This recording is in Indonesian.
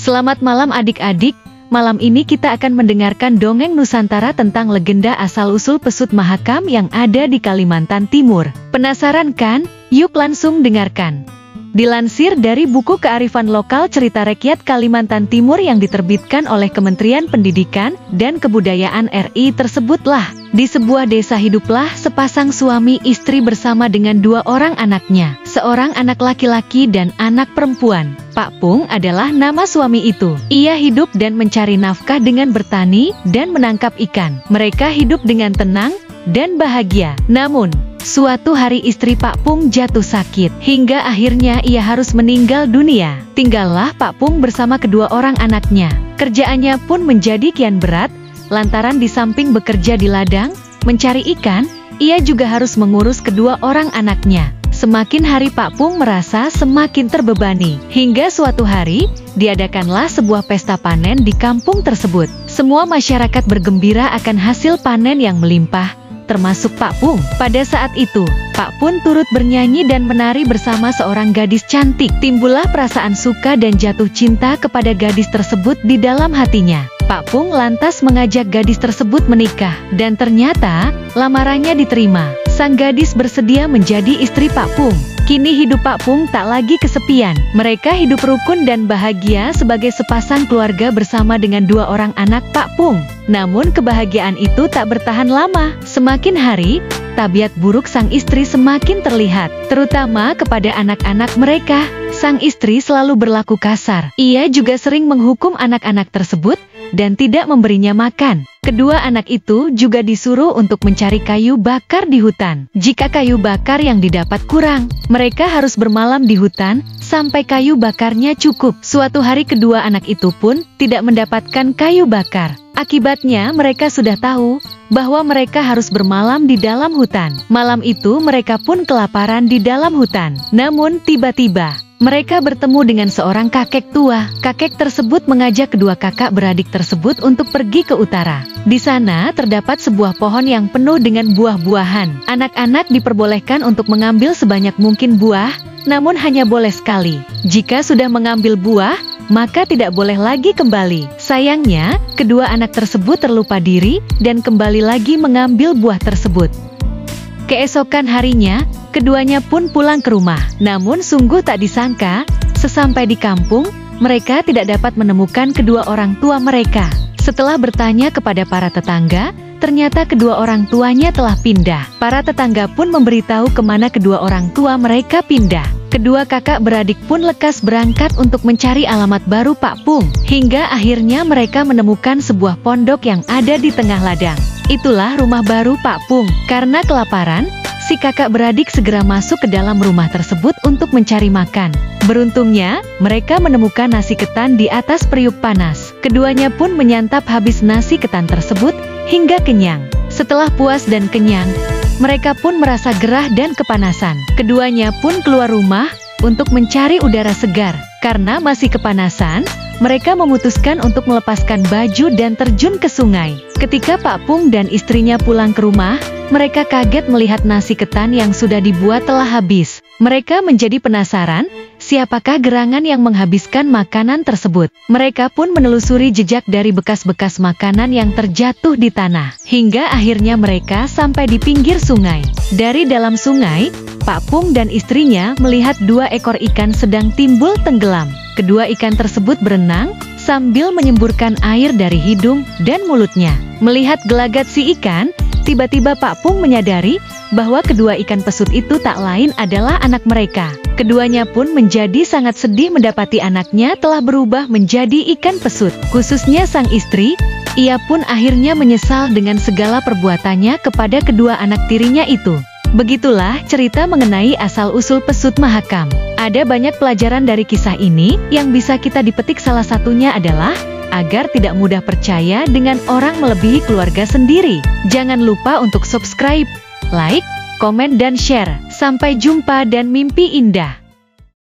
Selamat malam adik-adik, malam ini kita akan mendengarkan dongeng Nusantara tentang legenda asal-usul pesut Mahakam yang ada di Kalimantan Timur. Penasaran kan? Yuk langsung dengarkan. Dilansir dari buku Kearifan Lokal Cerita Rakyat Kalimantan Timur yang diterbitkan oleh Kementerian Pendidikan dan Kebudayaan RI tersebutlah, di sebuah desa hiduplah sepasang suami istri bersama dengan 2 orang anaknya, seorang anak laki-laki dan anak perempuan. Pak Pung adalah nama suami itu. Ia hidup dan mencari nafkah dengan bertani dan menangkap ikan. Mereka hidup dengan tenang dan bahagia. Namun, suatu hari istri Pak Pung jatuh sakit, hingga akhirnya ia harus meninggal dunia. Tinggallah Pak Pung bersama kedua orang anaknya. Kerjaannya pun menjadi kian berat, lantaran di samping bekerja di ladang, mencari ikan, ia juga harus mengurus kedua orang anaknya. Semakin hari Pak Pung merasa semakin terbebani, hingga suatu hari, diadakanlah sebuah pesta panen di kampung tersebut. Semua masyarakat bergembira akan hasil panen yang melimpah, termasuk Pak Pung. Pada saat itu, Pak Pung turut bernyanyi dan menari bersama seorang gadis cantik. Timbullah perasaan suka dan jatuh cinta kepada gadis tersebut di dalam hatinya. Pak Pung lantas mengajak gadis tersebut menikah, dan ternyata lamarannya diterima. Sang gadis bersedia menjadi istri Pak Pung. Kini hidup Pak Pung tak lagi kesepian. Mereka hidup rukun dan bahagia sebagai sepasang keluarga bersama dengan 2 orang anak Pak Pung. Namun kebahagiaan itu tak bertahan lama. Semakin hari, tabiat buruk sang istri semakin terlihat, terutama kepada anak-anak mereka. Sang istri selalu berlaku kasar. Ia juga sering menghukum anak-anak tersebut dan tidak memberinya makan. Kedua anak itu juga disuruh untuk mencari kayu bakar di hutan. Jika kayu bakar yang didapat kurang, mereka harus bermalam di hutan sampai kayu bakarnya cukup. Suatu hari kedua anak itu pun tidak mendapatkan kayu bakar. Akibatnya mereka sudah tahu bahwa mereka harus bermalam di dalam hutan. Malam itu mereka pun kelaparan di dalam hutan. Namun tiba-tiba mereka bertemu dengan seorang kakek tua. Kakek tersebut mengajak kedua kakak beradik tersebut untuk pergi ke utara. Di sana terdapat sebuah pohon yang penuh dengan buah-buahan. Anak-anak diperbolehkan untuk mengambil sebanyak mungkin buah, namun hanya boleh sekali. Jika sudah mengambil buah, maka tidak boleh lagi kembali. Sayangnya, kedua anak tersebut terlupa diri dan kembali lagi mengambil buah tersebut. Keesokan harinya, keduanya pun pulang ke rumah. Namun sungguh tak disangka, sesampai di kampung, mereka tidak dapat menemukan kedua orang tua mereka. Setelah bertanya kepada para tetangga, ternyata kedua orang tuanya telah pindah. Para tetangga pun memberitahu kemana kedua orang tua mereka pindah. Kedua kakak beradik pun lekas berangkat untuk mencari alamat baru Pak Pung. Hingga akhirnya mereka menemukan sebuah pondok yang ada di tengah ladang. Itulah rumah baru Pak Pung. Karena kelaparan, si kakak beradik segera masuk ke dalam rumah tersebut untuk mencari makan. Beruntungnya, mereka menemukan nasi ketan di atas periuk panas. Keduanya pun menyantap habis nasi ketan tersebut hingga kenyang. Setelah puas dan kenyang, mereka pun merasa gerah dan kepanasan. Keduanya pun keluar rumah untuk mencari udara segar. Karena masih kepanasan, mereka memutuskan untuk melepaskan baju dan terjun ke sungai. Ketika Pak Pung dan istrinya pulang ke rumah, mereka kaget melihat nasi ketan yang sudah dibuat telah habis. Mereka menjadi penasaran, siapakah gerangan yang menghabiskan makanan tersebut. Mereka pun menelusuri jejak dari bekas-bekas makanan yang terjatuh di tanah. Hingga akhirnya mereka sampai di pinggir sungai. Dari dalam sungai, Pak Pung dan istrinya melihat 2 ekor ikan sedang timbul tenggelam. Kedua ikan tersebut berenang sambil menyemburkan air dari hidung dan mulutnya. Melihat gelagat si ikan, tiba-tiba Pak Pung menyadari bahwa kedua ikan pesut itu tak lain adalah anak mereka. Keduanya pun menjadi sangat sedih mendapati anaknya telah berubah menjadi ikan pesut. Khususnya sang istri, ia pun akhirnya menyesal dengan segala perbuatannya kepada kedua anak tirinya itu. Begitulah cerita mengenai asal-usul pesut Mahakam. Ada banyak pelajaran dari kisah ini, yang bisa kita dipetik salah satunya adalah agar tidak mudah percaya dengan orang melebihi keluarga sendiri. Jangan lupa untuk subscribe, like, komen dan share. Sampai jumpa dan mimpi indah.